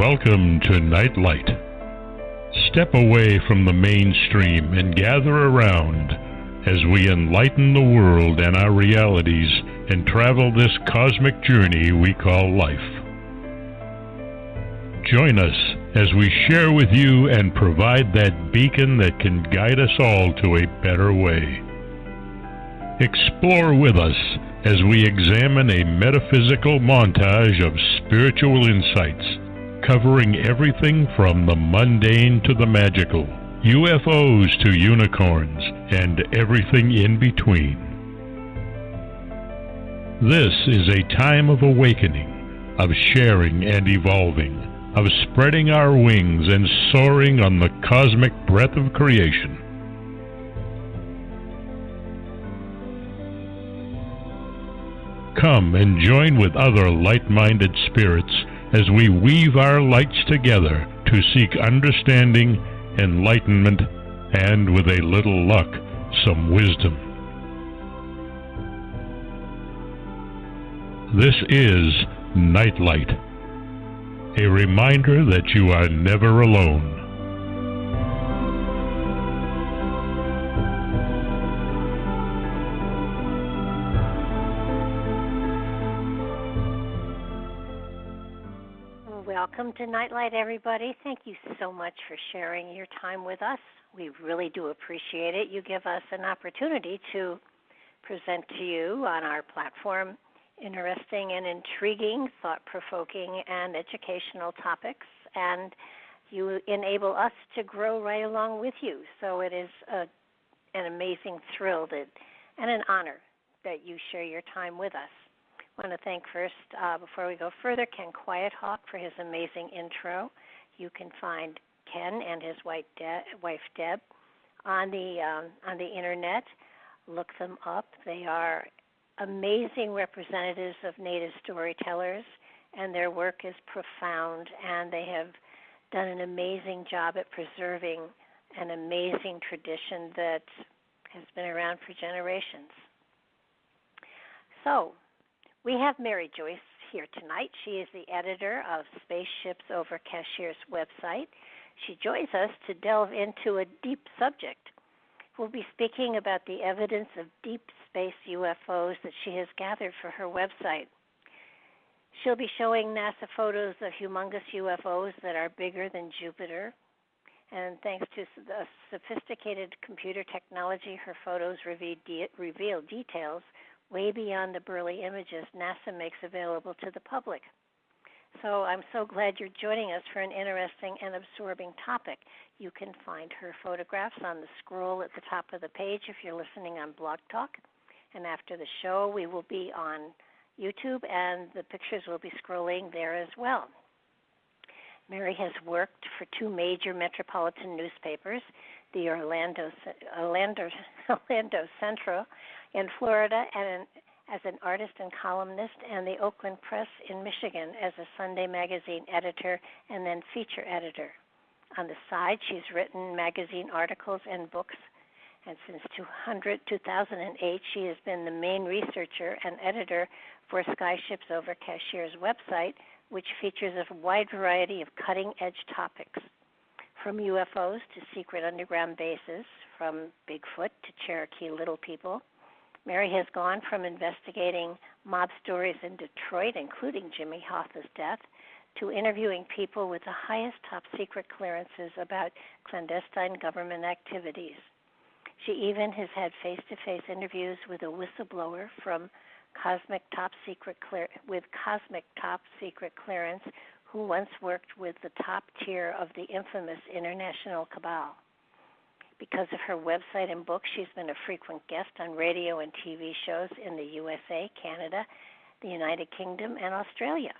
Welcome to Nightlight. Step away from the mainstream and gather around as we enlighten the world and our realities and travel this cosmic journey we call life. Join us as we share with you and provide that beacon that can guide us all to a better way. Explore with us as we examine a metaphysical montage of spiritual insights, covering everything from the mundane to the magical, UFOs to unicorns, and everything in between. This is a time of awakening, of sharing and evolving, of spreading our wings and soaring on the cosmic breath of creation. Come and join with other light-minded spirits as we weave our lights together to seek understanding, enlightenment, and, with a little luck, some wisdom. This is Nightlight, a reminder that you are never alone. Welcome to Nightlight, everybody. Thank you so much for sharing your time with us. We really do appreciate it. You give us an opportunity to present to you on our platform interesting and intriguing, thought-provoking, and educational topics, and you enable us to grow right along with you. So it is an amazing thrill and an honor that you share your time with us. I want to thank first, before we go further, Ken Quiethawk for his amazing intro. You can find Ken and his wife Deb on the internet. Look them up. They are amazing representatives of Native storytellers, and their work is profound, and they have done an amazing job at preserving an amazing tradition that has been around for generations. So, we have Mary Joyce here tonight. She is the editor of Space Ships Over Cashiers website. She joins us to delve into a deep subject. We'll be speaking about the evidence of deep space UFOs that she has gathered for her website. She'll be showing NASA photos of humongous UFOs that are bigger than Jupiter. And thanks to the sophisticated computer technology, her photos reveal details way beyond the blurry images NASA makes available to the public. So I'm so glad you're joining us for an interesting and absorbing topic. You can find her photographs on the scroll at the top of the page if you're listening on Blog Talk. And after the show, we will be on YouTube, and the pictures will be scrolling there as well. Mary has worked for two major metropolitan newspapers, the Orlando Central in Florida, and as an artist and columnist, and the Oakland Press in Michigan as a Sunday magazine editor and then feature editor. On the side, she's written magazine articles and books, and since 2008, she has been the main researcher and editor for Sky Ships Over Cashiers website, which features a wide variety of cutting-edge topics, from UFOs to secret underground bases, from Bigfoot to Cherokee Little People. Mary has gone from investigating mob stories in Detroit, including Jimmy Hoffa's death, to interviewing people with the highest top-secret clearances about clandestine government activities. She even has had face-to-face interviews with a whistleblower from Cosmic Top Secret Clearance, who once worked with the top tier of the infamous International Cabal. Because of her website and books, she's been a frequent guest on radio and TV shows in the USA, Canada, the United Kingdom, and Australia.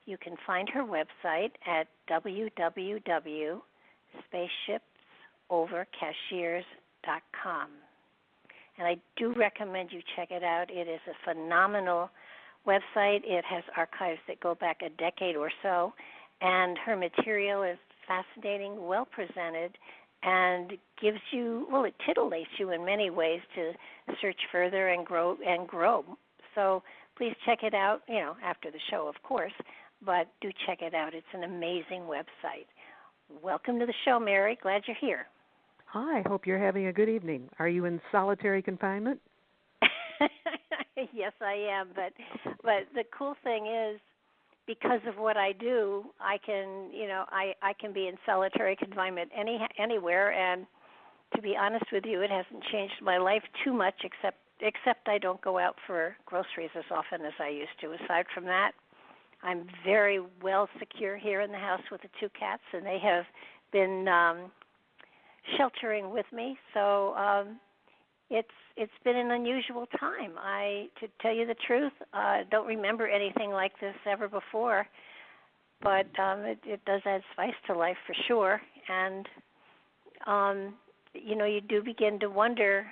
You can find her website at www.spaceshipsovercashiers.com. And I do recommend you check it out. It is a phenomenal website. It has archives that go back a decade or so, and her material is fascinating, well presented, and gives you, well, it titillates you in many ways to search further and grow. So please check it out, after the show, of course. but do check it out. It's an amazing website. Welcome to the show, Mary. Glad you're here. Hi, hope you're having a good evening. Are you in solitary confinement? Yes, I am, but the cool thing is, because of what I do, I can be in solitary confinement anywhere, and to be honest with you, it hasn't changed my life too much, except I don't go out for groceries as often as I used to. Aside from that, I'm very well secure here in the house with the two cats, and they have been sheltering with me. So it's been an unusual time. To tell you the truth, don't remember anything like this ever before, but it does add spice to life for sure. And you do begin to wonder.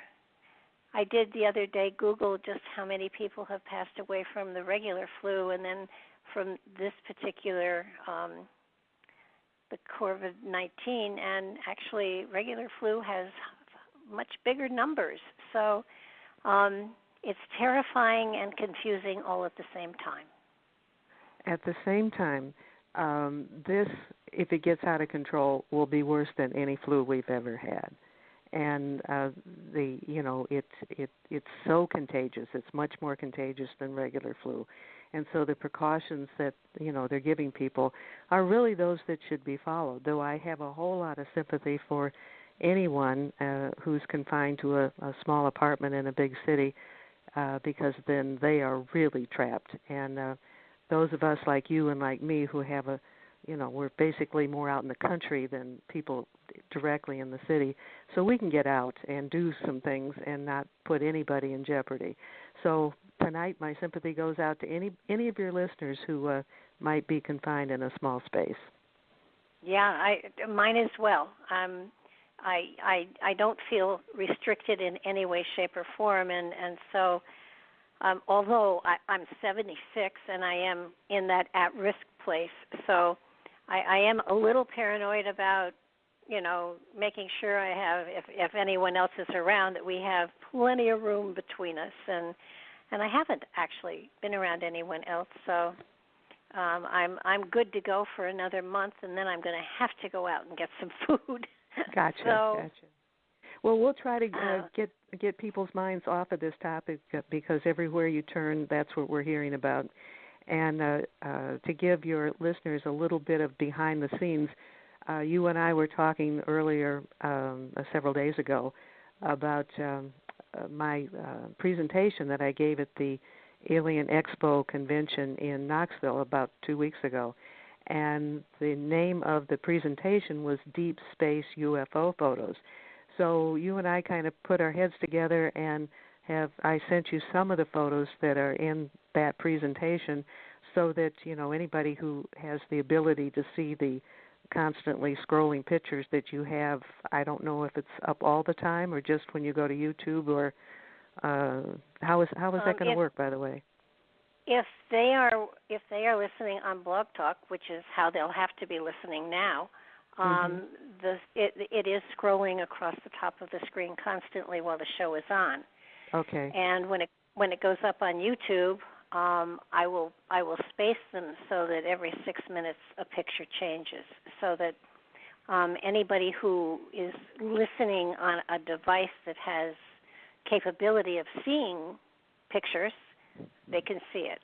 I did the other day Google just how many people have passed away from the regular flu, and then from this particular the COVID-19, and actually regular flu has much bigger numbers. So it's terrifying and confusing all at the same time. At the same time, this, if it gets out of control, will be worse than any flu we've ever had. And it's so contagious. It's much more contagious than regular flu. And so the precautions that, they're giving people are really those that should be followed, though I have a whole lot of sympathy for anyone who's confined to a small apartment in a big city, because then they are really trapped. And those of us like you and like me who have we're basically more out in the country than people directly in the city, so we can get out and do some things and not put anybody in jeopardy. So tonight my sympathy goes out to any of your listeners who might be confined in a small space. Yeah, mine as well. I don't feel restricted in any way, shape, or form, and so although I'm 76 and I am in that at-risk place, so I am a little paranoid about, making sure I have, if anyone else is around, that we have plenty of room between us, and I haven't actually been around anyone else, so I'm good to go for another month, and then I'm going to have to go out and get some food. Gotcha. Well, we'll try to get people's minds off of this topic, because everywhere you turn, that's what we're hearing about. And to give your listeners a little bit of behind the scenes, you and I were talking earlier, several days ago, about my presentation that I gave at the Alien Expo convention in Knoxville about 2 weeks ago. And the name of the presentation was Deep Space UFO Photos. So you and I kind of put our heads together, and I sent you some of the photos that are in that presentation, so that anybody who has the ability to see the constantly scrolling pictures that you have. I don't know if it's up all the time or just when you go to YouTube, or how is that going to work, by the way? If they are listening on Blog Talk, which is how they'll have to be listening now, it is scrolling across the top of the screen constantly while the show is on. Okay. And when it goes up on YouTube, I will space them so that every 6 minutes a picture changes, so that anybody who is listening on a device that has capability of seeing pictures, they can see it.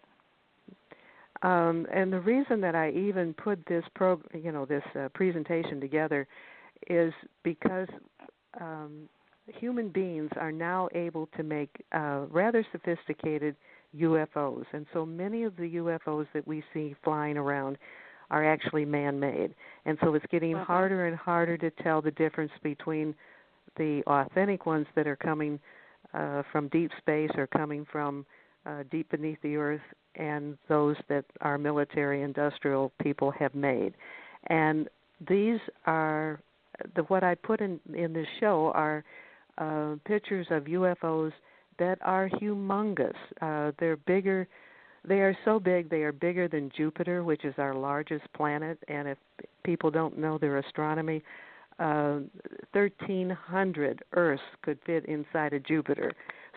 And the reason that I even put this presentation together is because human beings are now able to make rather sophisticated UFOs, and so many of the UFOs that we see flying around are actually man-made, and so it's getting harder and harder to tell the difference between the authentic ones that are coming from deep space or coming from deep beneath the earth, and those that our military industrial people have made. And these are what I put in this show are pictures of UFOs that are humongous. They're bigger. They are so big, they are bigger than Jupiter, which is our largest planet. And if people don't know their astronomy, 1,300 Earths could fit inside of Jupiter.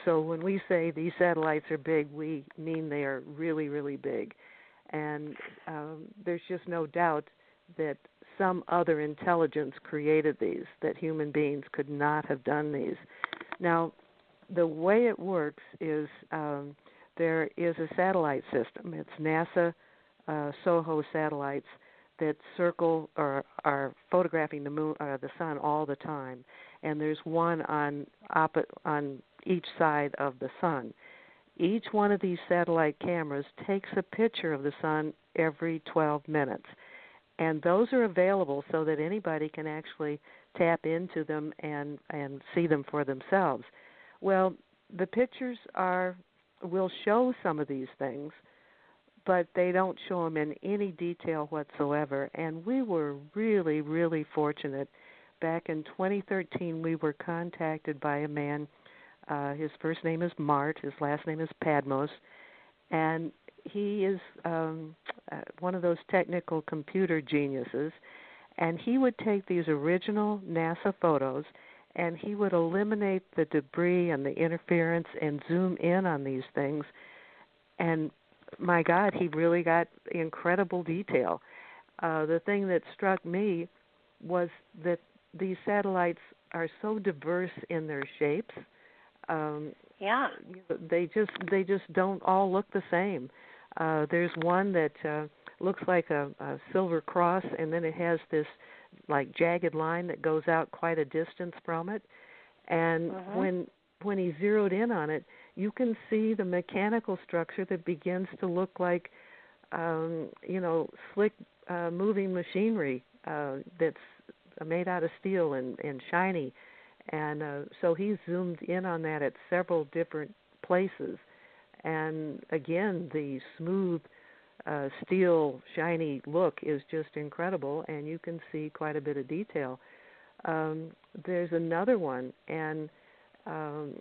So when we say these satellites are big, we mean they are really, really big. and there's just no doubt that some other intelligence created these, that human beings could not have done these. Now, the way it works is there is a satellite system. It's NASA SOHO satellites that circle or are photographing the moon or the sun all the time, and there's one on each side of the sun. Each one of these satellite cameras takes a picture of the sun every 12 minutes, and those are available so that anybody can actually tap into them and see them for themselves. Well, the pictures will show some of these things, but they don't show them in any detail whatsoever. And we were really, really fortunate. Back in 2013, we were contacted by a man. His first name is Mart. His last name is Padmos. And he is one of those technical computer geniuses. And he would take these original NASA photos, and he would eliminate the debris and the interference and zoom in on these things. And my God, he really got incredible detail. The thing that struck me was that these satellites are so diverse in their shapes. They just don't all look the same. There's one that looks like a silver cross, and then it has this like jagged line that goes out quite a distance from it. And when he zeroed in on it, you can see the mechanical structure that begins to look like, slick moving machinery that's made out of steel and shiny. And so he zoomed in on that at several different places. And again, the smooth steel, shiny look is just incredible, and you can see quite a bit of detail. There's another one, and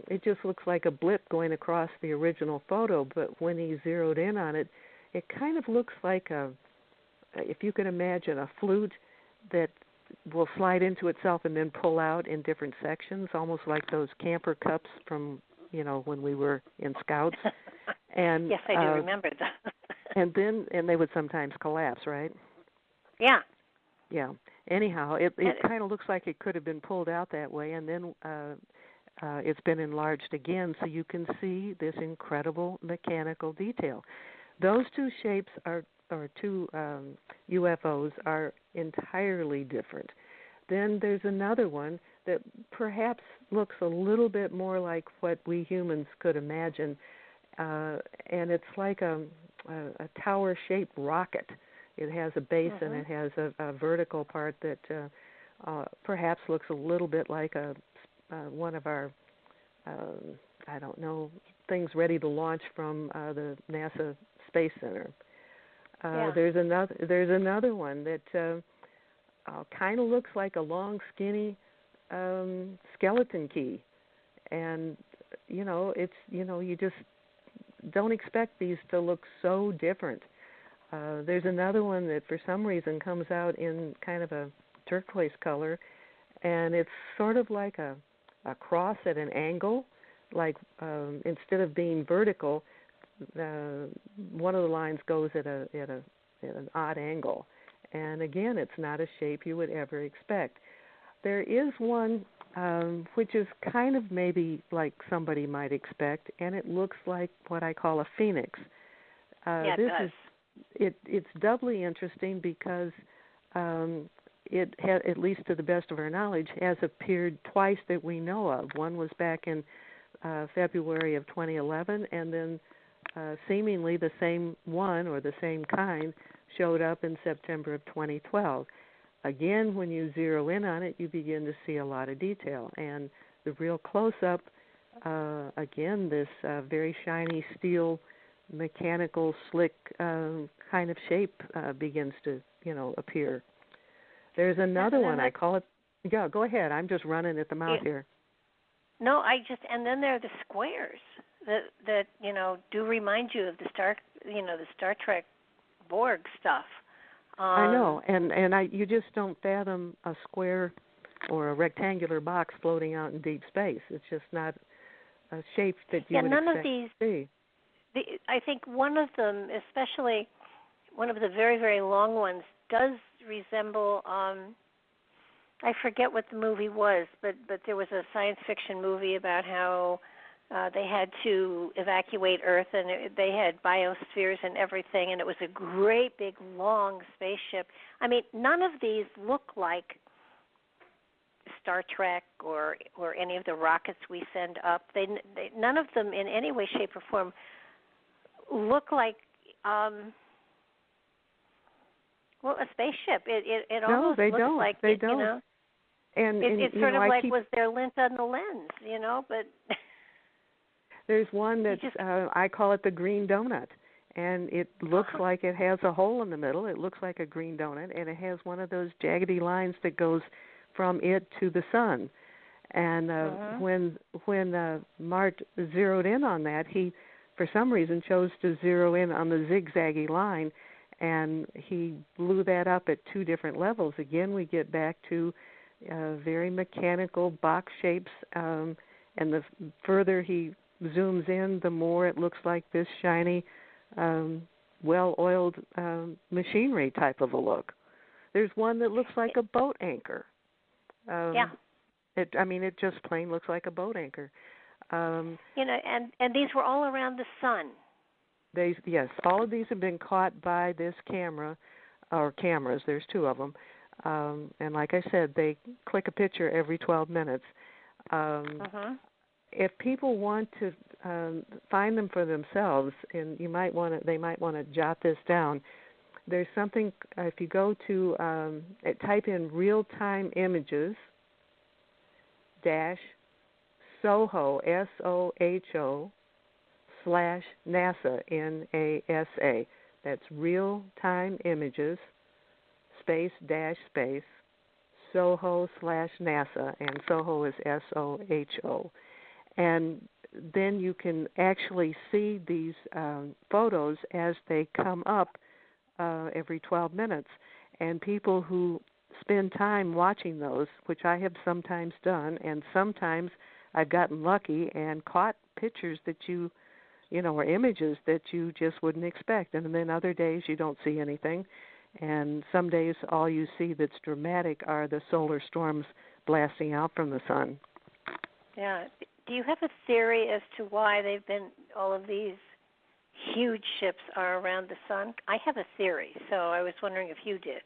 it just looks like a blip going across the original photo, but when he zeroed in on it, it kind of looks like if you can imagine a flute that will slide into itself and then pull out in different sections, almost like those camper cups from, when we were in Scouts. And yes, I do remember that. and they would sometimes collapse, right? Yeah. Yeah. Anyhow, it kind of looks like it could have been pulled out that way, and then it's been enlarged again, so you can see this incredible mechanical detail. Those two shapes or two UFOs are entirely different. Then there's another one that perhaps looks a little bit more like what we humans could imagine, and it's like a tower-shaped rocket. It has a base and it has a vertical part that perhaps looks a little bit like one of our, things ready to launch from the NASA Space Center. There's another one that kind of looks like a long, skinny skeleton key, and you just don't expect these to look so different. There's another one that for some reason comes out in kind of a turquoise color, and it's sort of like a cross at an angle, like instead of being vertical, one of the lines goes at an odd angle. And again, it's not a shape you would ever expect. There is one which is kind of maybe like somebody might expect, and it looks like what I call a phoenix. It does. It's doubly interesting because it, at least to the best of our knowledge, has appeared twice that we know of. One was back in February of 2011, and then seemingly the same one or the same kind showed up in September of 2012. Again, when you zero in on it, you begin to see a lot of detail. And the real close-up, again, this very shiny steel, mechanical, slick kind of shape begins to, appear. There's another one. I call it. Yeah, go ahead. I'm just running at the mouth here. No, and then there are the squares that do remind you of the Star Trek Borg stuff. I know, and you just don't fathom a square or a rectangular box floating out in deep space. It's just not a shape that you would expect to see. I think one of them, especially one of the very, very long ones does resemble. I forget what the movie was, but there was a science fiction movie about how they had to evacuate Earth, and they had biospheres and everything, and it was a great big long spaceship. I mean, none of these look like Star Trek or any of the rockets we send up. They none of them in any way, shape, or form look like a spaceship. It almost looks don't. like they it, don't. You know. And it's sort of like, keep... was there lint on the lens, you know? But there's one that's I call it the green donut, and it looks like it has a hole in the middle. It looks like a green donut, and it has one of those jaggedy lines that goes from it to the sun. And when Mart zeroed in on that, he, for some reason, chose to zero in on the zigzaggy line, and he blew that up at two different levels. Again, we get back to very mechanical box shapes, and the further he zooms in, the more it looks like this shiny, well-oiled machinery type of a look. There's one that looks like a boat anchor. It just plain looks like a boat anchor. And these were all around the sun. Yes, all of these have been caught by this camera, or cameras. There's two of them. And like I said, they click a picture every 12 minutes. If people want to find them for themselves, and they might want to jot this down. There's something, if you go to type in real-time images -SOHO /NASA NASA. That's real-time images space SOHO/NASA, and SOHO is SOHO. And then you can actually see these photos as they come up every 12 minutes. And people who spend time watching those, which I have sometimes done, and sometimes I've gotten lucky and caught pictures that or images that you just wouldn't expect. And then other days you don't see anything. And some days all you see that's dramatic are the solar storms blasting out from the sun. Yeah. Do you have a theory as to why all of these huge ships are around the sun? I have a theory, so I was wondering if you did.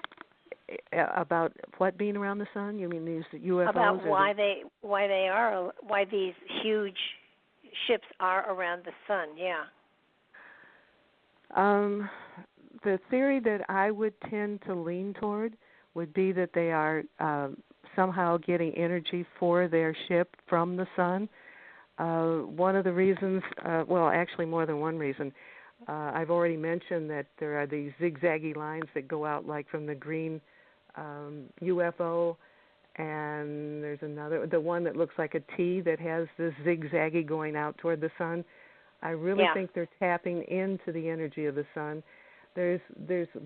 About what being around the sun? You mean these UFOs? About why these huge ships are around the sun? Yeah. The theory that I would tend to lean toward would be that they are somehow getting energy for their ship from the sun. One of the reasons, actually more than one reason, I've already mentioned that there are these zigzaggy lines that go out like from the green UFO, and there's another, the one that looks like a T that has this zigzaggy going out toward the sun. I really think they're tapping into the energy of the sun. There's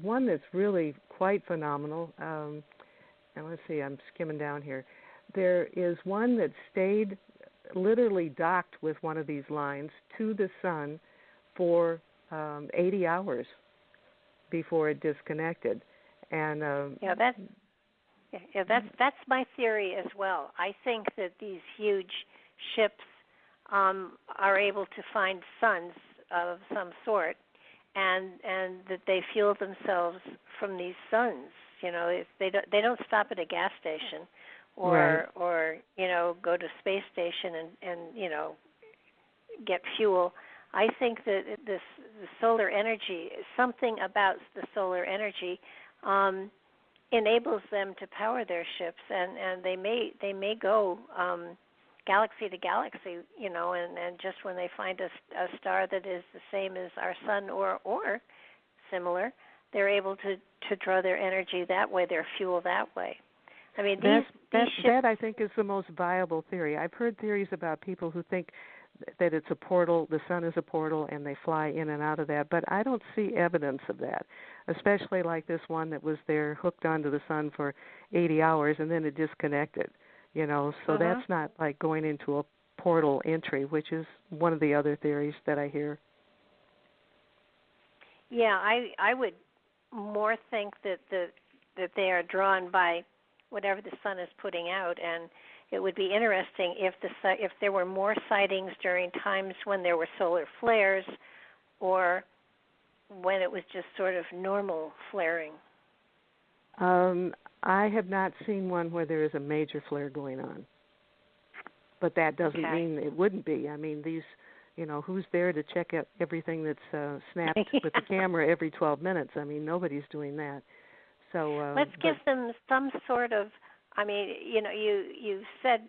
one that's really quite phenomenal. And let's see, I'm skimming down here. There is one that stayed literally docked with one of these lines to the sun for 80 hours before it disconnected. And that's my theory as well. I think that these huge ships are able to find suns of some sort, and that they fuel themselves from these suns. They don't stop at a gas station or go to space station and get fuel. I think that the solar energy, something about the solar energy, enables them to power their ships, and they may go galaxy to galaxy, and just when they find a star that is the same as our sun or similar, they're able to draw their energy that way, their fuel that way. I mean, these ships, that I think is the most viable theory. I've heard theories about people who think that it's a portal, the sun is a portal, and they fly in and out of that, but I don't see evidence of that, especially like this one that was there hooked onto the sun for 80 hours and then it disconnected, so that's not like going into a portal entry, which is one of the other theories that I hear. Yeah, I would more think that that they are drawn by whatever the sun is putting out, and it would be interesting if there were more sightings during times when there were solar flares, or when it was just sort of normal flaring. I have not seen one where there is a major flare going on, but that doesn't mean it wouldn't be. I mean, these, who's there to check out everything that's snapped with the camera every 12 minutes? I mean, nobody's doing that. So let's give them some sort of. I mean, you said,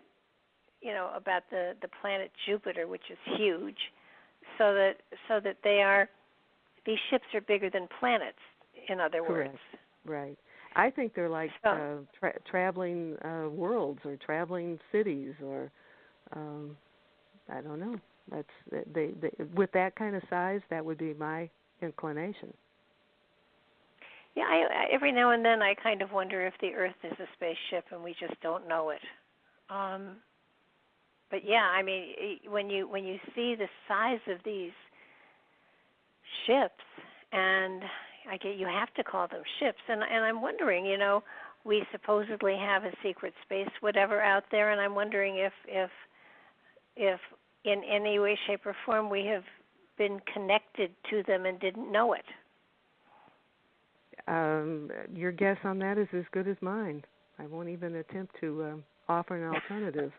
about the planet Jupiter, which is huge, so that these ships are bigger than planets. In other words, right. I think they're like traveling worlds or traveling cities, or I don't know. They with that kind of size, that would be my inclination. Yeah, every now and then I kind of wonder if the Earth is a spaceship and we just don't know it. But yeah, I mean, when you see the size of these ships, and you have to call them ships, and I'm wondering, we supposedly have a secret space whatever out there, and I'm wondering if in any way, shape, or form we have been connected to them and didn't know it. Your guess on that is as good as mine. I won't even attempt to offer an alternative.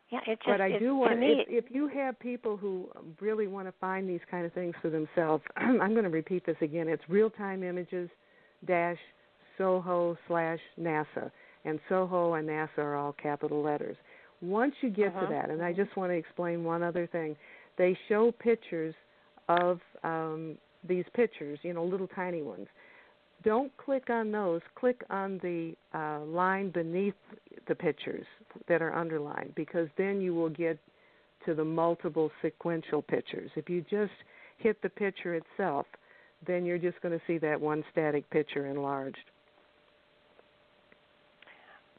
Yeah, it just. But I do want, to me, if you have people who really want to find these kind of things for themselves, I'm going to repeat this again. It's realtimeimages-soho/NASA, and Soho and NASA are all capital letters. Once you get to that, and I just want to explain one other thing, they show pictures of these pictures, little tiny ones. Don't click on those. Click on the line beneath the pictures that are underlined, because then you will get to the multiple sequential pictures. If you just hit the picture itself, then you're just going to see that one static picture enlarged.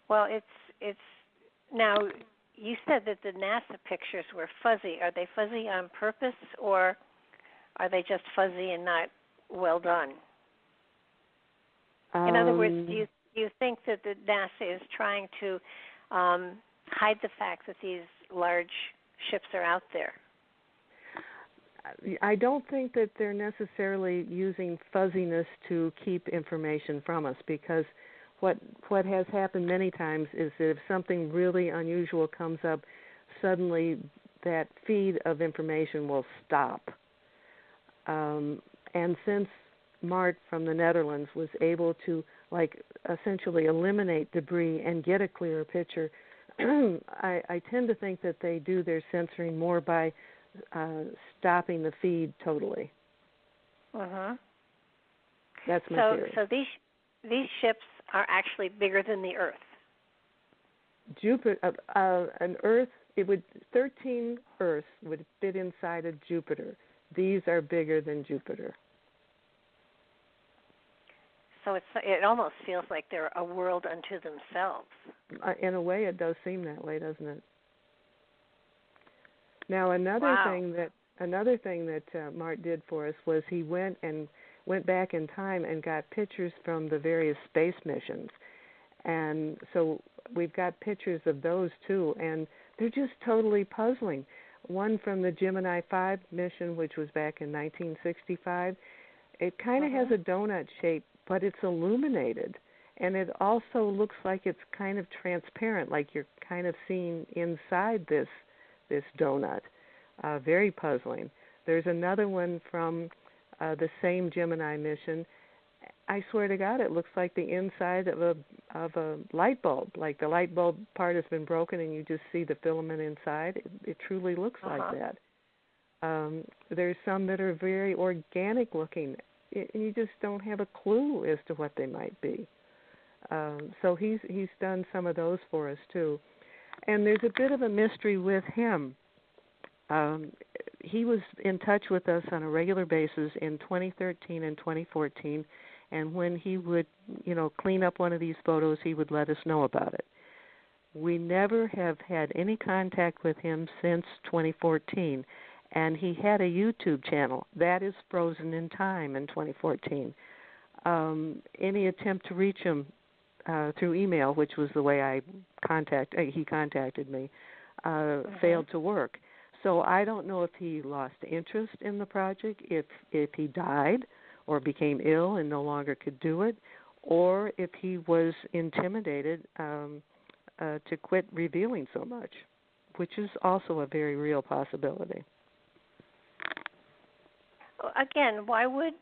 Well, it's now, you said that the NASA pictures were fuzzy. Are they fuzzy on purpose, or are they just fuzzy and not well done? In other words, do you think that the NASA is trying to hide the fact that these large ships are out there? I don't think that they're necessarily using fuzziness to keep information from us, because what has happened many times is that if something really unusual comes up, suddenly that feed of information will stop. And since Mart from the Netherlands was able to essentially eliminate debris and get a clearer picture, I tend to think that they do their censoring more by stopping the feed totally. That's my theory. So these ships are actually bigger than the Earth. Jupiter, an Earth, 13 Earths would fit inside of Jupiter. These are bigger than Jupiter. So it almost feels like they're a world unto themselves. In a way, it does seem that way, doesn't it? Now, another thing that Mart did for us was he went back in time and got pictures from the various space missions, and so we've got pictures of those too, and they're just totally puzzling. One from the Gemini 5 mission, which was back in 1965, it kind of has a donut shape, but it's illuminated, and it also looks like it's kind of transparent, like you're kind of seeing inside this donut. Very puzzling. There's another one from the same Gemini mission. I swear to God, it looks like the inside of a light bulb. Like the light bulb part has been broken, and you just see the filament inside. It truly looks like that. There's some that are very organic looking, and you just don't have a clue as to what they might be. So he's done some of those for us too. And there's a bit of a mystery with him. He was in touch with us on a regular basis in 2013 and 2014, and when he would, clean up one of these photos, he would let us know about it. We never have had any contact with him since 2014, and he had a YouTube channel. That is frozen in time in 2014. Any attempt to reach him through email, which was the way he contacted me, failed to work. So I don't know if he lost interest in the project, if he died or became ill and no longer could do it, or if he was intimidated to quit revealing so much, which is also a very real possibility. Again, why would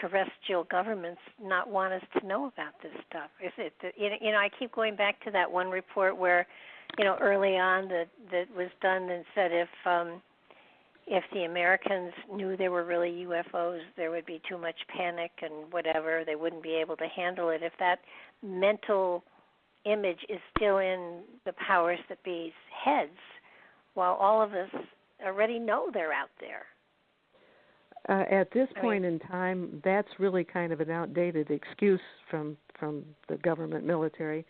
terrestrial governments not want us to know about this stuff? Is it I keep going back to that one report where, early on that was done and said if the Americans knew there were really UFOs, there would be too much panic and whatever. They wouldn't be able to handle it. If that mental image is still in the powers that be's heads, while all of us already know they're out there. At this point in time, that's really kind of an outdated excuse from the government military.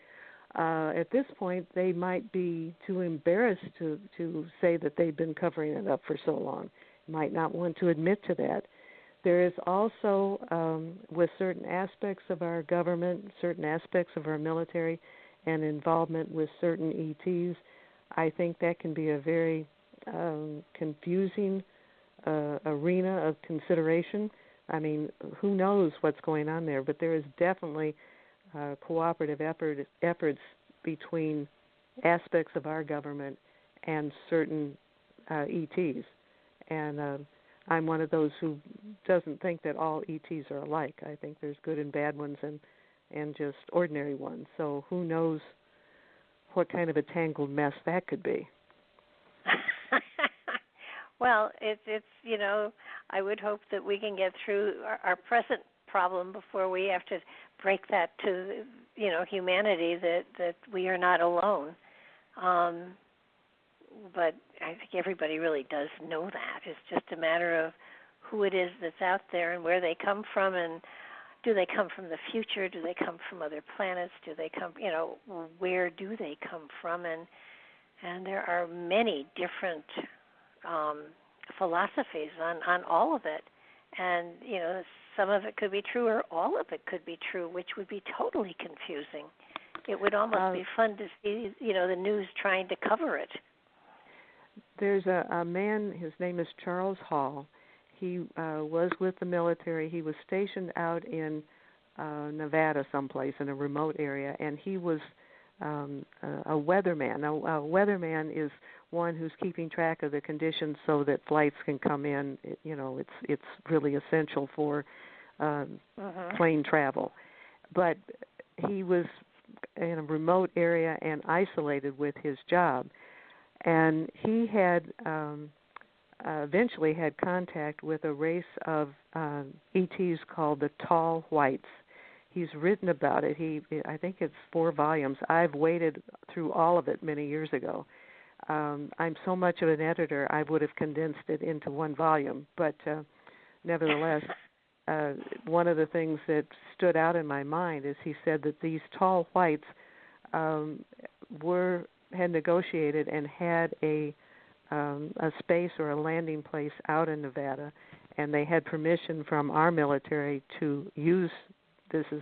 At this point, they might be too embarrassed to say that they've been covering it up for so long. Might not want to admit to that. There is also, with certain aspects of our government, certain aspects of our military, and involvement with certain ETs, I think that can be a very confusing arena of consideration. I mean, who knows what's going on there, but there is definitely cooperative efforts between aspects of our government and certain ETs. And I'm one of those who doesn't think that all ETs are alike. I think there's good and bad ones and just ordinary ones. So who knows what kind of a tangled mess that could be. Well, it's I would hope that we can get through our present problem before we have to break that to humanity that we are not alone. But I think everybody really does know that. It's just a matter of who it is that's out there and where they come from, and do they come from the future? Do they come from other planets? Do they come? Where do they come from? And there are many different philosophies on all of it, and some of it could be true or all of it could be true, which would be totally confusing. It would almost be fun to see the news trying to cover it. There's a man, his name is Charles Hall. He was with the military. He was stationed out in Nevada someplace in a remote area, and he was a weatherman. A weatherman is one who's keeping track of the conditions so that flights can come in. It's really essential for plane travel. But he was in a remote area and isolated with his job, and he had eventually had contact with a race of ETs called the Tall Whites. He's written about it. I think it's 4 volumes. I've waded through all of it many years ago. I'm so much of an editor, I would have condensed it into 1 volume. But nevertheless, one of the things that stood out in my mind is he said that these Tall Whites had negotiated and had a space or a landing place out in Nevada, and they had permission from our military to use this as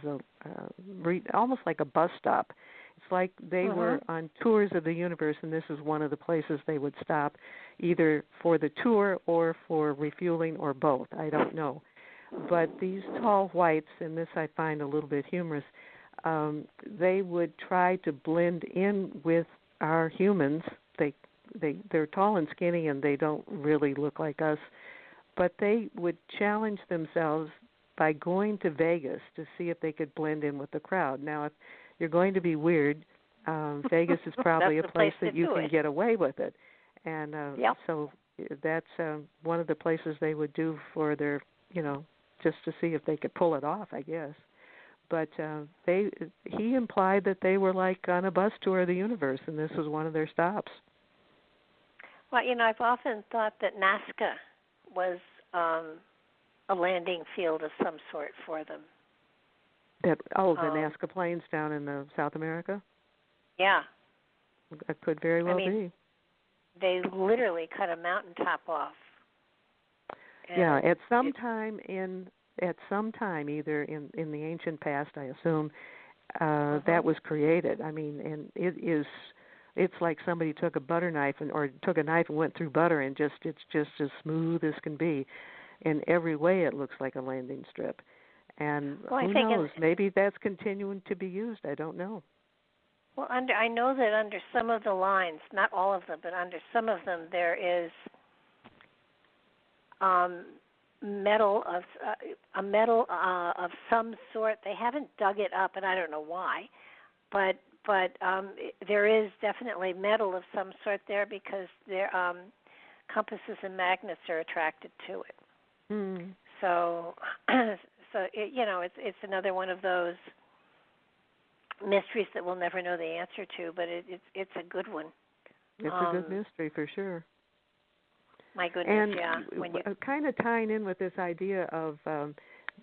almost like a bus stop. It's like they were on tours of the universe, and this is one of the places they would stop, either for the tour or for refueling or both. I don't know. But these Tall Whites, and this I find a little bit humorous, they would try to blend in with our humans. They're tall and skinny, and they don't really look like us, but they would challenge themselves by going to Vegas to see if they could blend in with the crowd. Now, if you're going to be weird, Vegas is probably a place that you can get away with it. And so that's one of the places they would do for their, just to see if they could pull it off, I guess. But he implied that they were like on a bus tour of the universe, and this was one of their stops. Well, I've often thought that Nazca was a landing field of some sort for them. The Nazca Plains down in South America? Yeah. That could very well be. they literally cut a mountaintop off. And yeah, at some time, either in the ancient past, I assume, that was created. I mean, and it's like somebody took a butter knife or took a knife and went through butter, and it's just as smooth as can be. In every way, it looks like a landing strip. And who knows? Maybe that's continuing to be used. I don't know. Well, I know that under some of the lines, not all of them, but under some of them, there is metal of some sort. They haven't dug it up, and I don't know why, but there is definitely metal of some sort there because their compasses and magnets are attracted to it. Mm. So it's another one of those mysteries that we'll never know the answer to, but it's a good one. It's a good mystery for sure. My goodness, and yeah. When you kind of tying in with this idea of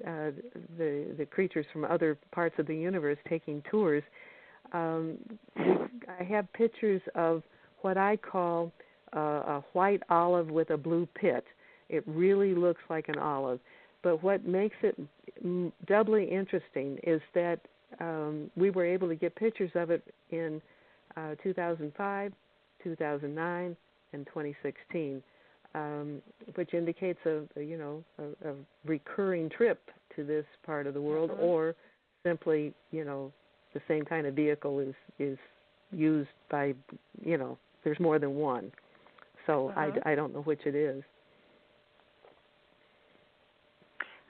the creatures from other parts of the universe taking tours, I have pictures of what I call a white olive with a blue pit. It really looks like an olive. But what makes it doubly interesting is that we were able to get pictures of it in 2005, 2009, and 2016, which indicates a recurring trip to this part of the world, or simply, the same kind of vehicle is used by, there's more than one. So I don't know which it is.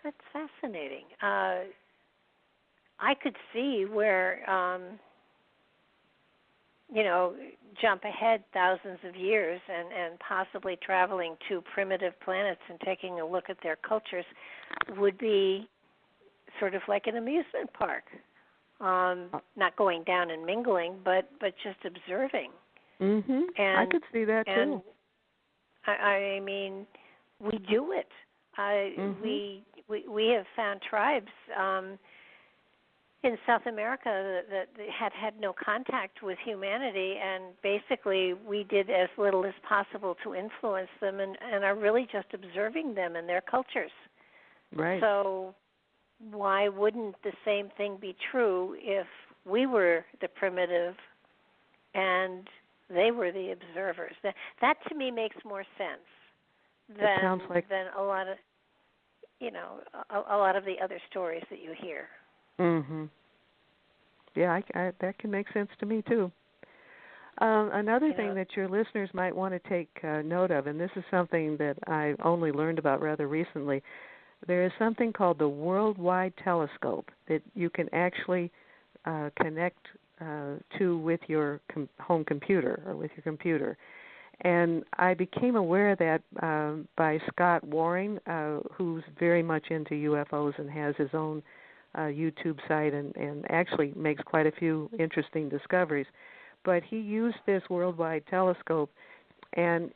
That's fascinating. I could see where, jump ahead thousands of years and possibly traveling to primitive planets and taking a look at their cultures would be sort of like an amusement park. Not going down and mingling, but just observing. Mm-hmm. I could see that too. I mean, we do it. We have found tribes in South America that had no contact with humanity, and basically we did as little as possible to influence them, and are really just observing them and their cultures. Right. So why wouldn't the same thing be true if we were the primitive and they were the observers? That to me makes more sense than a lot of a lot of the other stories that you hear. Mhm. Yeah, that can make sense to me too. Another thing that your listeners might want to take note of, and this is something that I only learned about rather recently, there is something called the Worldwide Telescope that you can actually connect to with your home computer or with your computer. And I became aware of that by Scott Waring, who's very much into UFOs and has his own YouTube site and actually makes quite a few interesting discoveries. But he used this Worldwide Telescope, and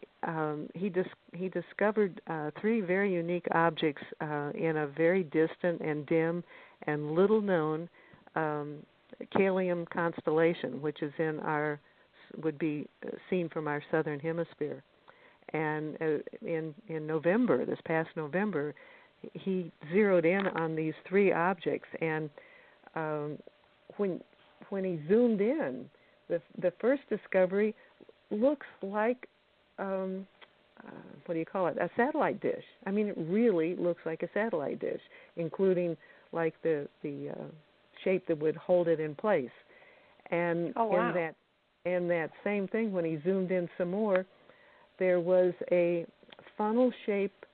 he discovered three very unique objects in a very distant and dim and little-known Callium constellation, which is would be seen from our southern hemisphere. And in November, this past November, he zeroed in on these three objects, and when he zoomed in, the first discovery looks like a satellite dish. I mean, it really looks like a satellite dish, including like the shape that would hold it in place. And in that same thing, when he zoomed in some more, there was a funnel shape,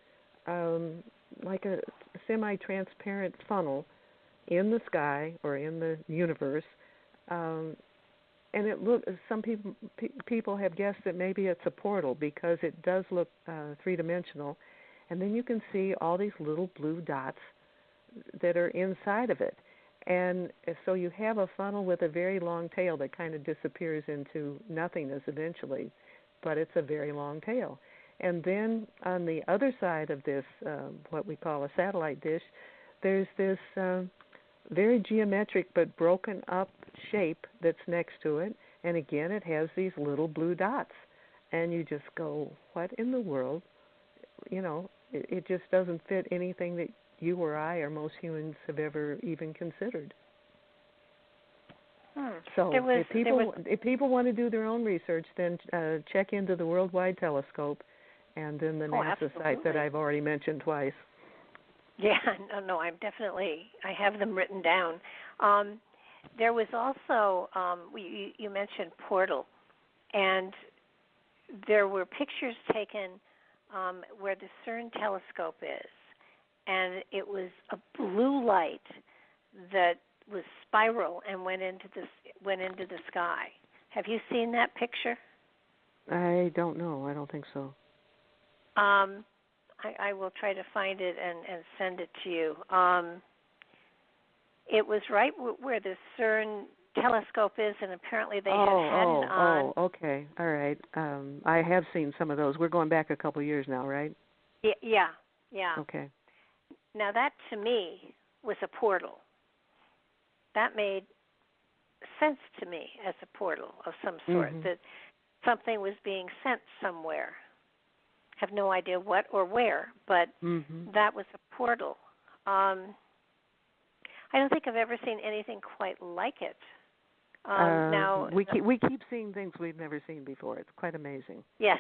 like a semi-transparent funnel in the sky or in the universe, and it looked. Some people have guessed that maybe it's a portal because it does look three-dimensional, and then you can see all these little blue dots that are inside of it. And so you have a funnel with a very long tail that kind of disappears into nothingness eventually, but it's a very long tail. And then on the other side of this, what we call a satellite dish, there's this very geometric but broken up shape that's next to it, and again it has these little blue dots. and you just go, what in the world? You know, it just doesn't fit anything that you or I or most humans have ever even considered. So if people want to do their own research, then check into the Worldwide Telescope and then the NASA site that I've already mentioned twice. Yeah, no, I have them written down. There was also, you mentioned Portal, and there were pictures taken where the CERN telescope is, and it was a blue light that was spiral and went into the sky. Have you seen that picture? I don't know. I don't think so. I will try to find it and send it to you. It was right where the CERN telescope is, and apparently they had it on. Oh, okay. All right. I have seen some of those. We're going back a couple years now, right? Yeah. Okay. Now that, to me, was a portal. That made sense to me as a portal of some sort, that something was being sent somewhere. Have no idea what or where, but that was a portal. I don't think I've ever seen anything quite like it. Now we keep seeing things we've never seen before. It's quite amazing. Yes,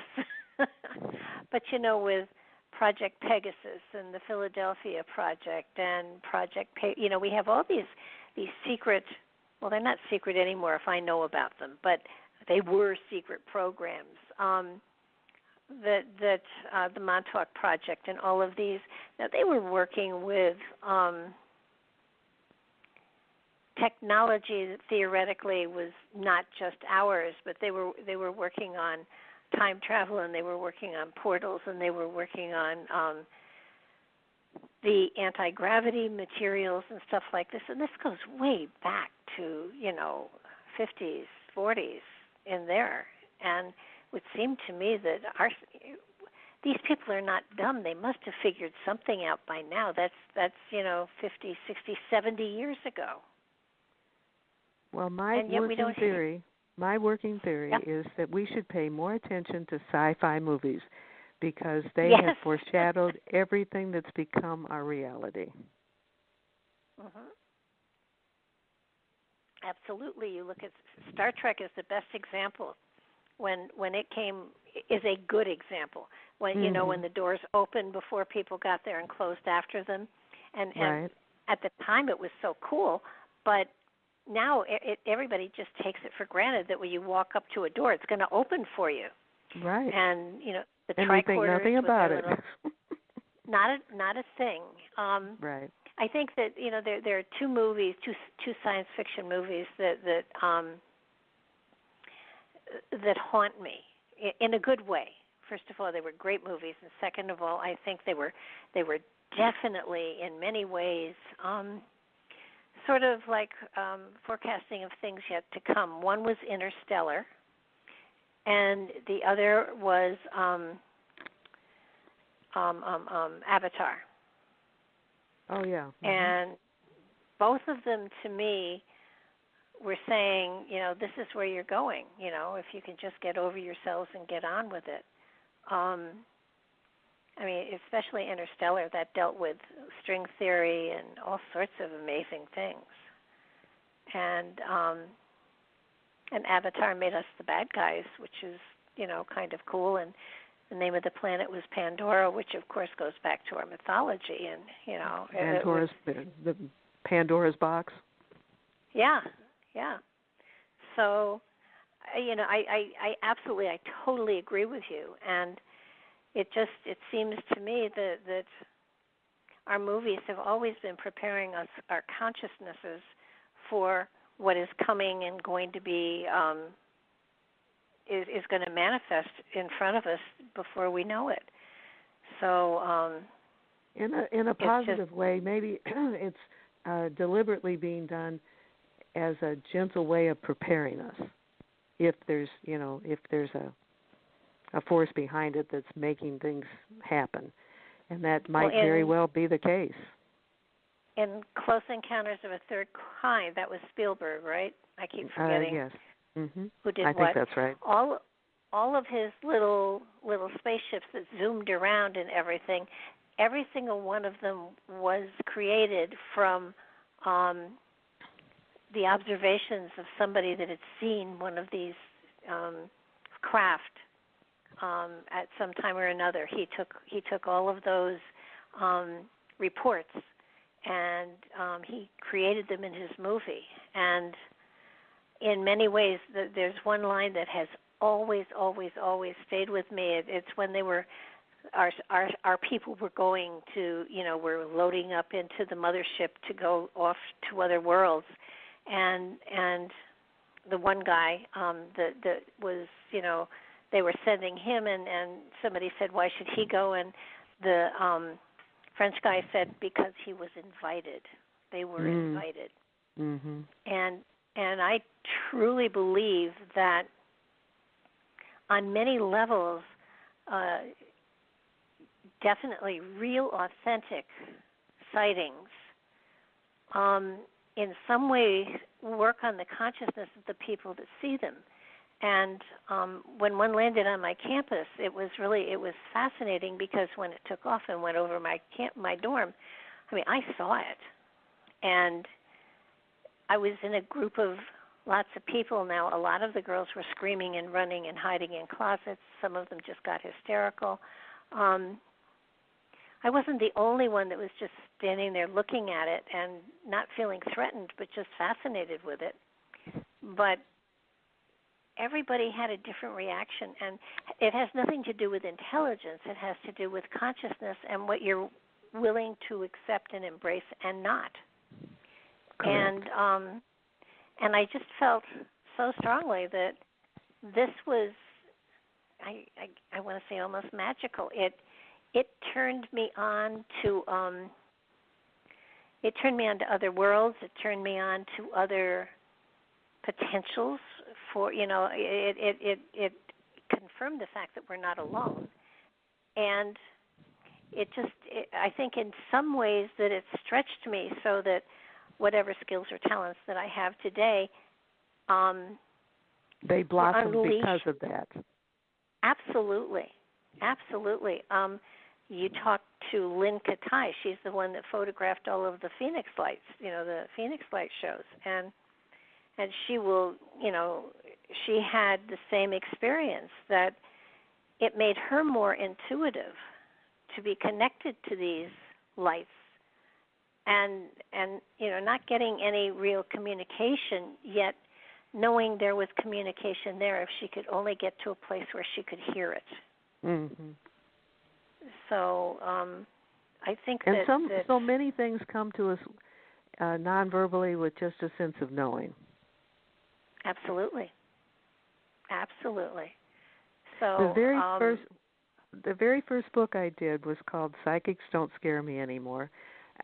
but with Project Pegasus and the Philadelphia Project and Project we have all these secret. Well, they're not secret anymore if I know about them, but they were secret programs. That the Montauk Project and all of these. Now they were working with technology that theoretically was not just ours, but they were working on time travel, and they were working on portals, and they were working on the anti-gravity materials and stuff like this. And this goes way back to 50s, 40s in there, and it would seem to me that these people are not dumb. They must have figured something out by now. That's 50, 60, 70 years ago. Well, my working theory is that we should pay more attention to sci-fi movies because they have foreshadowed everything that's become our reality. Absolutely. You look at Star Trek is the best example. When it came, is a good example. When when the doors opened before people got there and closed after them, and at the time it was so cool, but now everybody just takes it for granted that when you walk up to a door, it's going to open for you. Right. And the and tricorders. We think nothing about it. Not a thing. Right. I think that there are two movies, two science fiction movies that haunt me in a good way. First of all, they were great movies, and second of all, I think they were definitely in many ways sort of like forecasting of things yet to come. One was Interstellar, and the other was Avatar. Oh yeah. And both of them, to me, were saying, this is where you're going. If you can just get over yourselves and get on with it. Especially Interstellar, that dealt with string theory and all sorts of amazing things. And Avatar made us the bad guys, which is, kind of cool. And the name of the planet was Pandora, which of course goes back to our mythology. And the Pandora's box. Yeah. So, I absolutely, I totally agree with you. And it seems to me that our movies have always been preparing us, our consciousnesses, for what is coming and going to be, is going to manifest in front of us before we know it. So, in a positive way, maybe it's deliberately being done as a gentle way of preparing us. If there's a force behind it that's making things happen, and that might very well be the case. In Close Encounters of a Third Kind, that was Spielberg, right? I keep forgetting. Yes. Who did I what? think that's right. All all of his little spaceships that zoomed around and everything, every single one of them was created from the observations of somebody that had seen one of these craft at some time or another. He took all of those reports and he created them in his movie. And in many ways, there's one line that has always stayed with me. It's when they were, our people were going to, were loading up into the mothership to go off to other worlds, and the one guy that was, they were sending him, and somebody said, why should he go? And the French guy said, because he was invited. They were invited. Mm-hmm. And I truly believe that on many levels, definitely real, authentic sightings in some way work on the consciousness of the people that see them. And when one landed on my campus, it was fascinating, because when it took off and went over my dorm, I saw it. And I was in a group of lots of people. Now, a lot of the girls were screaming and running and hiding in closets. Some of them just got hysterical. I wasn't the only one that was just standing there looking at it and not feeling threatened, but just fascinated with it. But everybody had a different reaction, and it has nothing to do with intelligence. It has to do with consciousness and what you're willing to accept and embrace and not. Correct. And I just felt so strongly that this was, I want to say, almost magical. It turned me on to other worlds. It turned me on to other potentials for, it confirmed the fact that we're not alone. And I think in some ways that it stretched me so that whatever skills or talents that I have today, they blossomed unleashed. because of that. Absolutely. You talk to Lynn Katai. She's the one that photographed all of the Phoenix Lights, the Phoenix Light shows. And she will, she had the same experience, that it made her more intuitive to be connected to these lights and not getting any real communication, yet knowing there was communication there if she could only get to a place where she could hear it. Mm-hmm. So I think that so many things come to us non-verbally with just a sense of knowing. Absolutely. So the very first book I did was called Psychics Don't Scare Me Anymore.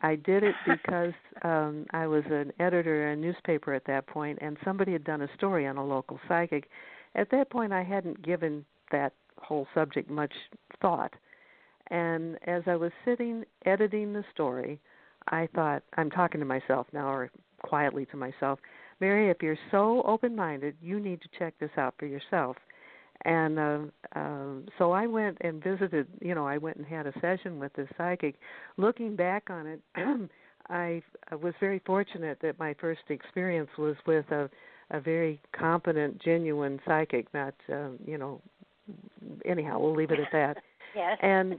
I did it because I was an editor in a newspaper at that point, and somebody had done a story on a local psychic. At that point, I hadn't given that whole subject much thought. And as I was sitting editing the story, I thought, I'm talking to myself now, or quietly to myself, Mary, if you're so open-minded, you need to check this out for yourself. And so I went and visited, I went and had a session with this psychic. Looking back on it, I was very fortunate that my first experience was with a very competent, genuine psychic, not, anyhow, we'll leave it at that. Yes. And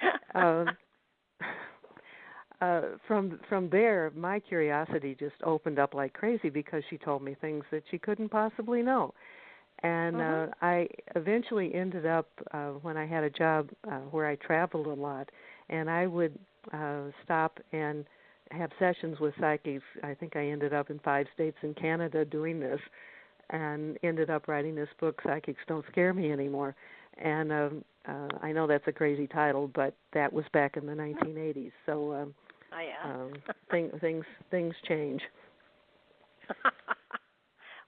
from there, my curiosity just opened up like crazy, because she told me things that she couldn't possibly know. And I eventually ended up, when I had a job where I traveled a lot, and I would stop and have sessions with psychics. I think I ended up in 5 states in Canada doing this, and ended up writing this book, Psychics Don't Scare Me Anymore. And I know that's a crazy title, but that was back in the 1980s. So things change.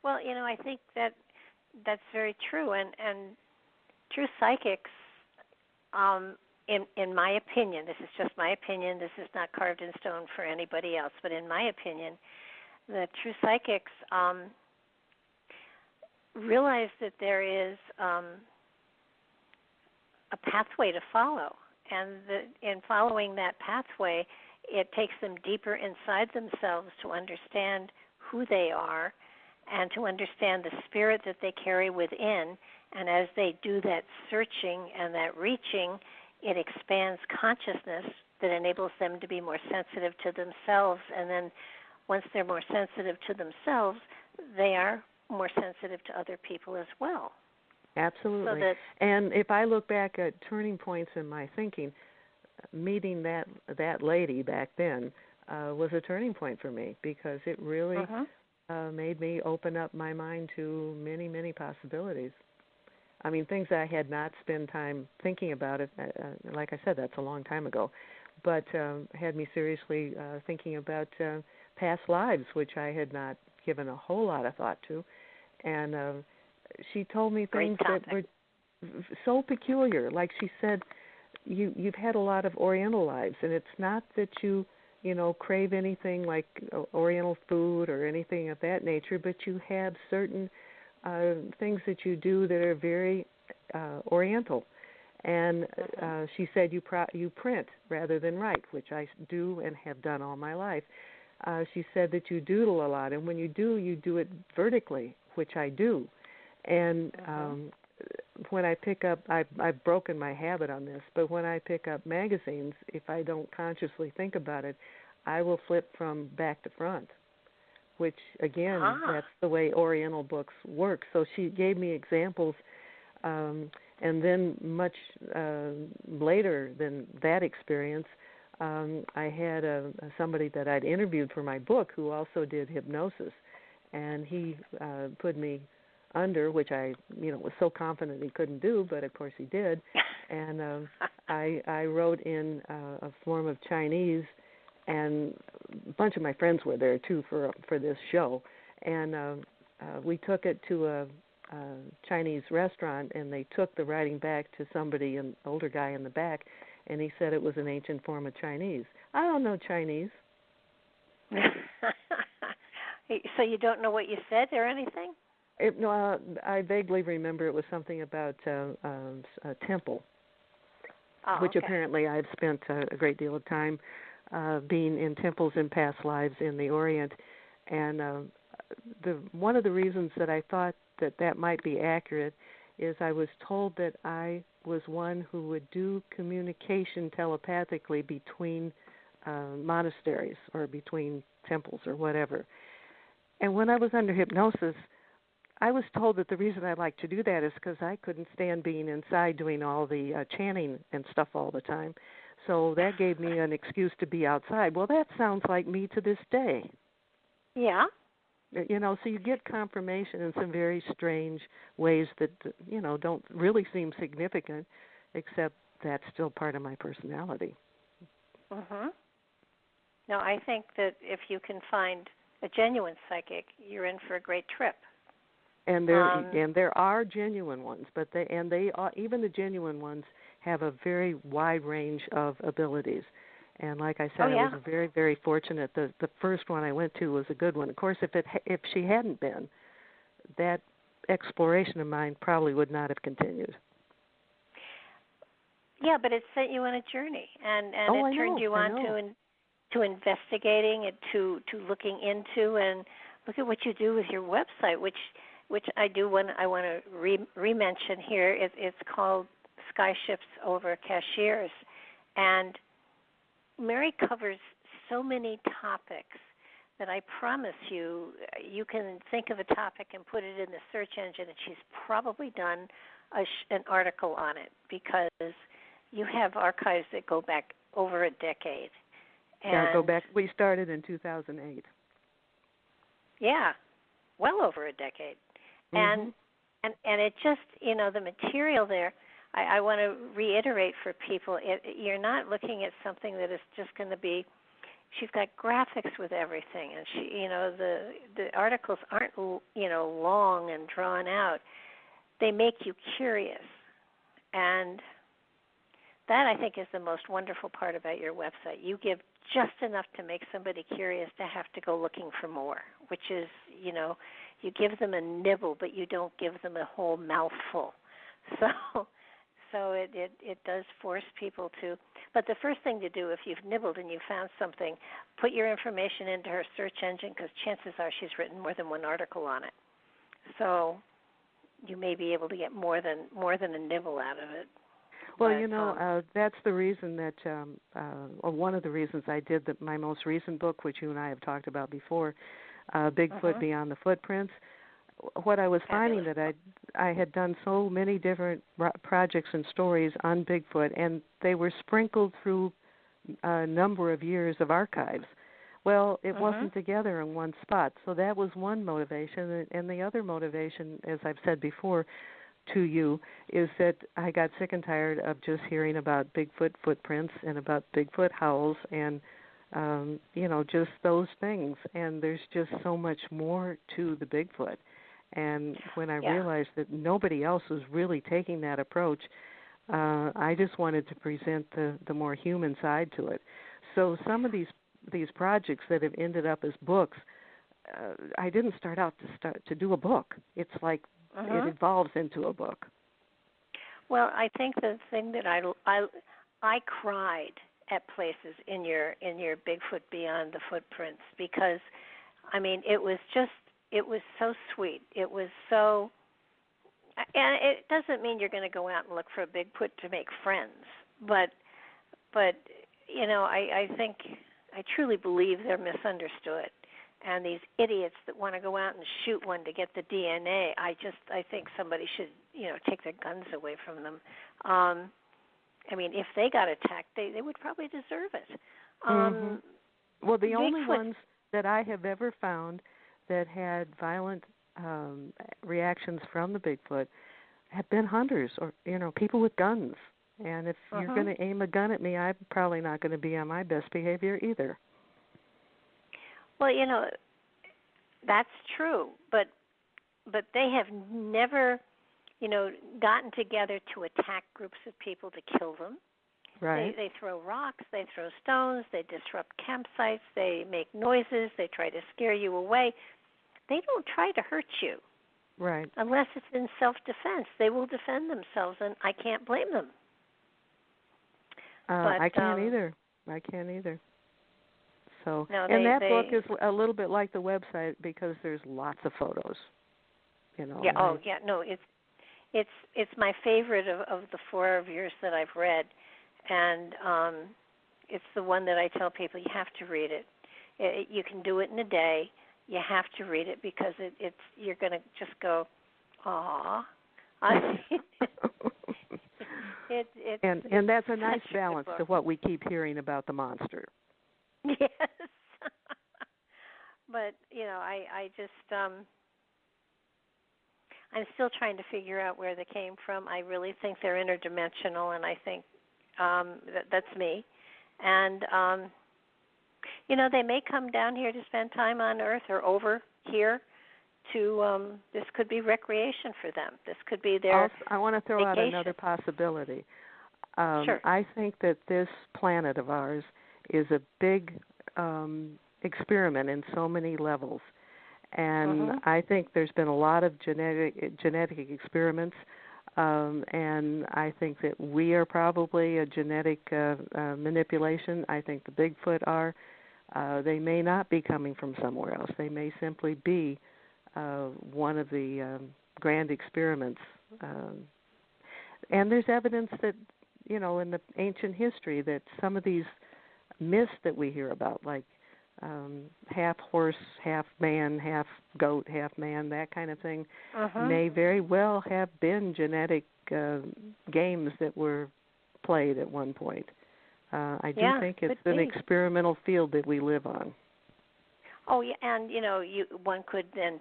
Well, I think that's very true, and true psychics, in my opinion, this is just my opinion, this is not carved in stone for anybody else, but in my opinion, the true psychics realize that there is a pathway to follow, and in following that pathway, it takes them deeper inside themselves to understand who they are and to understand the spirit that they carry within. And as they do that searching and that reaching, it expands consciousness that enables them to be more sensitive to themselves. And then once they're more sensitive to themselves, they are more sensitive to other people as well. Absolutely. And if I look back at turning points in my thinking, meeting that lady back then was a turning point for me, because it really made me open up my mind to many, many possibilities. I mean, things I had not spent time thinking about it. Like I said, that's a long time ago, but had me seriously thinking about past lives, which I had not given a whole lot of thought to. And she told me things that were so peculiar. Like she said, you've had a lot of Oriental lives, and it's not that you crave anything like Oriental food or anything of that nature, but you have certain things that you do that are very Oriental. And she said you print rather than write, which I do and have done all my life. She said that you doodle a lot, and when you do it vertically, which I do. And when I pick up, I've broken my habit on this, but when I pick up magazines, if I don't consciously think about it, I will flip from back to front, which, again, that's the way Oriental books work. So she gave me examples, and then much later than that experience, I had somebody that I'd interviewed for my book who also did hypnosis, and he put me under, which I was so confident he couldn't do, but of course he did. And I wrote in a form of Chinese, and a bunch of my friends were there too for this show. And we took it to a Chinese restaurant, and they took the writing back to somebody, an older guy in the back, and he said it was an ancient form of Chinese. I don't know Chinese. So you don't know what you said or anything? No, I vaguely remember it was something about a temple, which apparently I've spent a great deal of time being in temples in past lives in the Orient. And one of the reasons that I thought that might be accurate is I was told that I was one who would do communication telepathically between monasteries or between temples or whatever. And when I was under hypnosis, I was told that the reason I like to do that is because I couldn't stand being inside doing all the chanting and stuff all the time. So that gave me an excuse to be outside. Well, that sounds like me to this day. Yeah. So you get confirmation in some very strange ways that, don't really seem significant, except that's still part of my personality. No, I think that if you can find a genuine psychic, you're in for a great trip. And there are genuine ones, but even the genuine ones have a very wide range of abilities. And like I said, I was very, very fortunate. The first one I went to was a good one. Of course, if she hadn't been, that exploration of mine probably would not have continued. Yeah, but it sent you on a journey, and it turned you on to investigating and to looking into, and look at what you do with your website, which I want to re-mention here. It's called Sky Ships Over Cashiers, and Mary covers so many topics that I promise you can think of a topic and put it in the search engine, and she's probably done an article on it, because you have archives that go back over a decade. And go back. We started in 2008. Yeah, well over a decade. And it just, the material there, I want to reiterate for people, you're not looking at something that is just going to be, she's got graphics with everything, and the articles aren't, long and drawn out. They make you curious. And that, I think, is the most wonderful part about your website. You give just enough to make somebody curious to have to go looking for more, which is, you give them a nibble, but you don't give them a whole mouthful. So it does force people to. But the first thing to do, if you've nibbled and you found something, put your information into her search engine, because chances are she's written more than one article on it. So you may be able to get more than a nibble out of it. Well, that's the reason that, or one of the reasons I did my most recent book, which you and I have talked about before, Bigfoot Beyond the Footprints. What I was finding that I had done so many different projects and stories on Bigfoot, and they were sprinkled through a number of years of archives. Well, it wasn't together in one spot, so that was one motivation. And the other motivation, as I've said before to you, is that I got sick and tired of just hearing about Bigfoot footprints and about Bigfoot howls and, just those things. And there's just so much more to the Bigfoot. And when I realized that nobody else was really taking that approach, I just wanted to present the more human side to it. So some of these projects that have ended up as books, I didn't start out to do a book. It's like it evolves into a book. Well, I think the thing that I cried at places in your Bigfoot Beyond the Footprints, because it was so sweet. It was so, and it doesn't mean you're going to go out and look for a Bigfoot to make friends, but I think, I truly believe they're misunderstood, and these idiots that want to go out and shoot one to get the DNA, I think somebody should take their guns away from them. If they got attacked, they would probably deserve it. Well, the only ones that I have ever found that had violent reactions from the Bigfoot have been hunters or people with guns. And if you're going to aim a gun at me, I'm probably not going to be on my best behavior either. Well, that's true, but they have never, gotten together to attack groups of people to kill them. Right. They throw rocks, they throw stones, they disrupt campsites, they make noises, they try to scare you away. They don't try to hurt you. Right. Unless it's in self-defense. They will defend themselves, and I can't blame them. I can't either. So, no, that book is a little bit like the website because there's lots of photos. Yeah. No, it's my favorite of the four of yours that I've read, and it's the one that I tell people you have to read it. You can do it in a day. You have to read it because you're going to just go, aw. And that's a nice balance to what we keep hearing about the monster. Yes. But, I just, I'm still trying to figure out where they came from. I really think they're interdimensional, and I think that's me. And, they may come down here to spend time on Earth or over here to, this could be recreation for them. This could be their I want to throw vacation. out another possibility. Sure. I think that this planet of ours is a big experiment in so many levels. And I think there's been a lot of genetic experiments, and I think that we are probably a genetic manipulation. I think the Bigfoot are. They may not be coming from somewhere else. They may simply be one of the grand experiments. And there's evidence that, in the ancient history, that some of these myths that we hear about, like half horse, half man, half goat, half man, that kind of thing, may very well have been genetic games that were played at one point. I do think it's an experimental field that we live on. Oh, yeah, and, one could then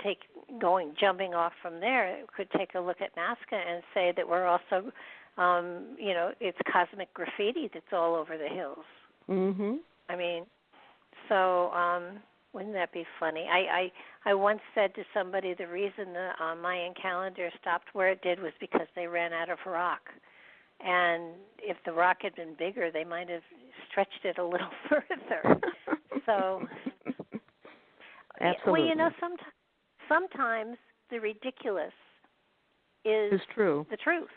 jumping off from there, could take a look at Nazca and say that we're also, it's cosmic graffiti that's all over the hills. So wouldn't that be funny? I once said to somebody the reason the Mayan calendar stopped where it did was because they ran out of rock. And if the rock had been bigger, they might have stretched it a little further. So, absolutely. Well, sometimes the ridiculous is true. the truth.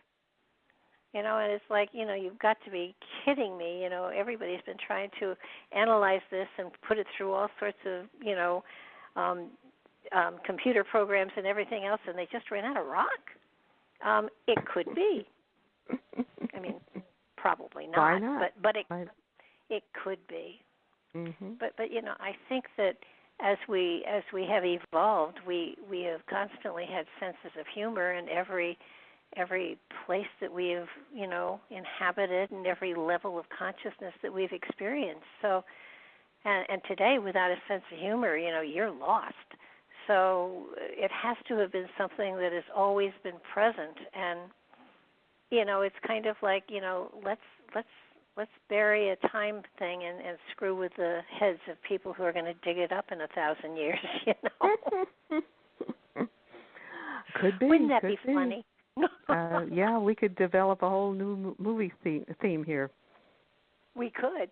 And it's like, you've got to be kidding me. Everybody's been trying to analyze this and put it through all sorts of, computer programs and everything else, and they just ran out of rock. It could be. I mean, probably not. Why not? But it could be. Mm-hmm. But I think that as we have evolved, we have constantly had senses of humor in every place that we have, inhabited, and every level of consciousness that we've experienced. So, and today, without a sense of humor, you're lost. So it has to have been something that has always been present. And, it's kind of like, let's bury a time thing and screw with the heads of people who are going to dig it up in 1,000 years, Could be. Wouldn't that be funny? Yeah, we could develop a whole new movie theme here. We could.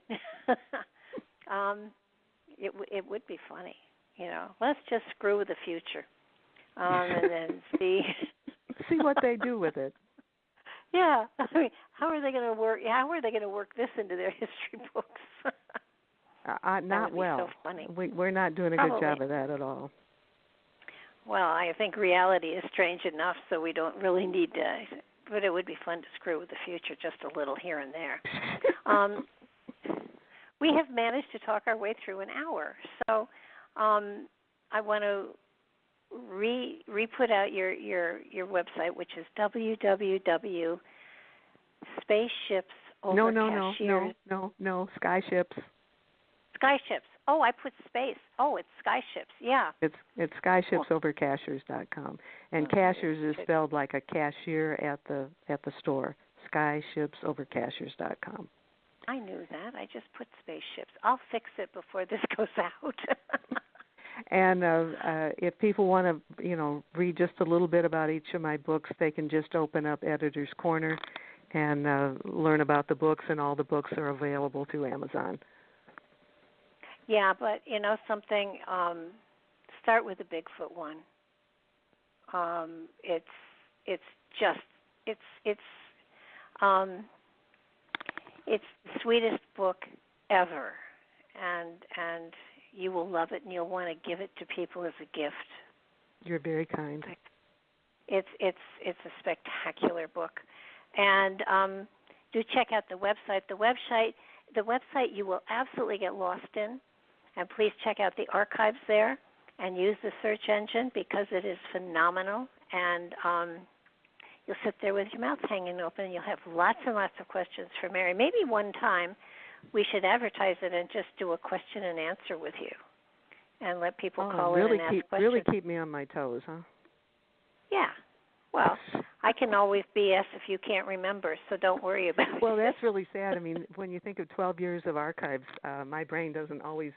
It would be funny, Let's just screw with the future, and then see what they do with it. Yeah, I mean, how are they going to work? How are they going to work this into their history books? Not well. So funny. We're not doing a good job of that at all. Well, I think reality is strange enough, so we don't really need to. But it would be fun to screw with the future just a little here and there. We have managed to talk our way through an hour, so I want to re-put out your website, which is www.spaceshipsovercashiers. No, Sky Ships. Sky Ships. Oh, I put space. Oh, it's Sky Ships. Yeah. It's SkyShipsOverCashiers.com, and cashiers is spelled like a cashier at the store. SkyShipsOverCashiers.com. I knew that. I just put spaceships. I'll fix it before this goes out. And if people want to, read just a little bit about each of my books, they can just open up Editor's Corner and learn about the books, and all the books are available through Amazon. Yeah, but something. Start with the Bigfoot one. It's the sweetest book ever, and you will love it, and you'll want to give it to people as a gift. You're very kind. It's a spectacular book, and do check out the website. The website you will absolutely get lost in, and please check out the archives there and use the search engine because it is phenomenal. And you'll sit there with your mouth hanging open, and you'll have lots and lots of questions for Mary. Maybe one time we should advertise it and just do a question and answer with you and let people call in and ask questions. Really keep me on my toes, huh? Yeah. Well, I can always BS if you can't remember, so don't worry about it. Well, that's really sad. I mean, when you think of 12 years of archives, my brain doesn't always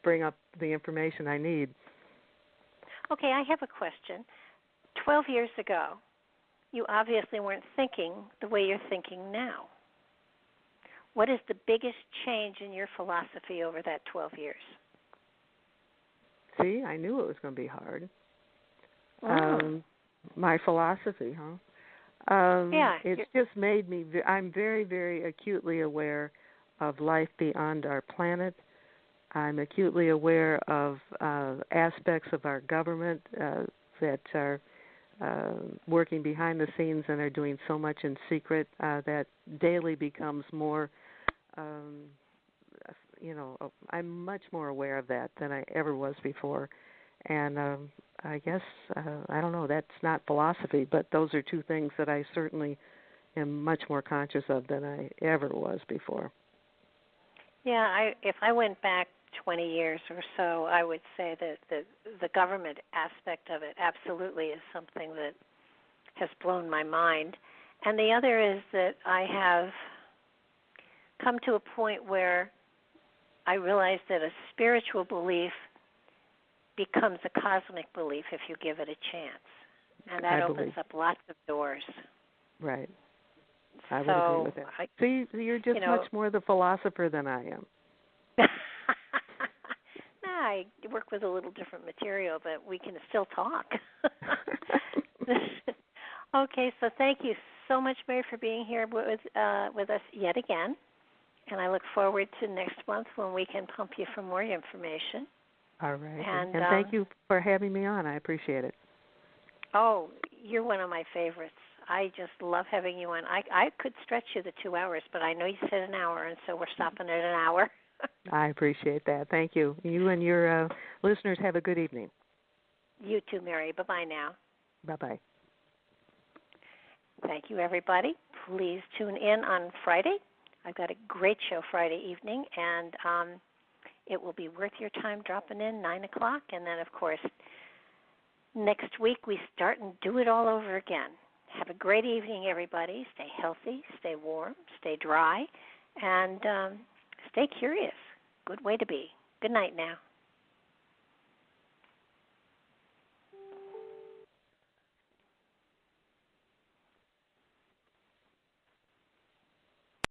bring up the information I need. Okay, I have a question. 12 years ago, you obviously weren't thinking the way you're thinking now. What is the biggest change in your philosophy over that 12 years? See, I knew it was going to be hard. Oh. My philosophy, huh? Yeah. It's just made me, I'm very, very acutely aware of life beyond our planet. I'm acutely aware of aspects of our government that are working behind the scenes and are doing so much in secret that daily becomes more, I'm much more aware of that than I ever was before. And I guess, I don't know, that's not philosophy, but those are two things that I certainly am much more conscious of than I ever was before. Yeah, if I went back 20 years or so, I would say that the government aspect of it absolutely is something that has blown my mind. And the other is that I have come to a point where I realize that a spiritual belief becomes a cosmic belief if you give it a chance. And that opens up lots of doors. Right. I would agree with that. See, you're just much more the philosopher than I am. I work with a little different material, but we can still talk. Okay, so thank you so much, Mary, for being here with us yet again. And I look forward to next month when we can pump you for more information. All right. And thank you for having me on. I appreciate it. Oh, you're one of my favorites. I just love having you on. I could stretch you the 2 hours, but I know you said an hour, and so we're stopping at an hour. I appreciate that. Thank you. You and your listeners have a good evening. You too, Mary. Bye-bye now. Bye-bye. Thank you, everybody. Please tune in on Friday. I've got a great show Friday evening, and it will be worth your time dropping in, 9 o'clock. And then, of course, next week we start and do it all over again. Have a great evening, everybody. Stay healthy, stay warm, stay dry, and stay curious. Good way to be. Good night now.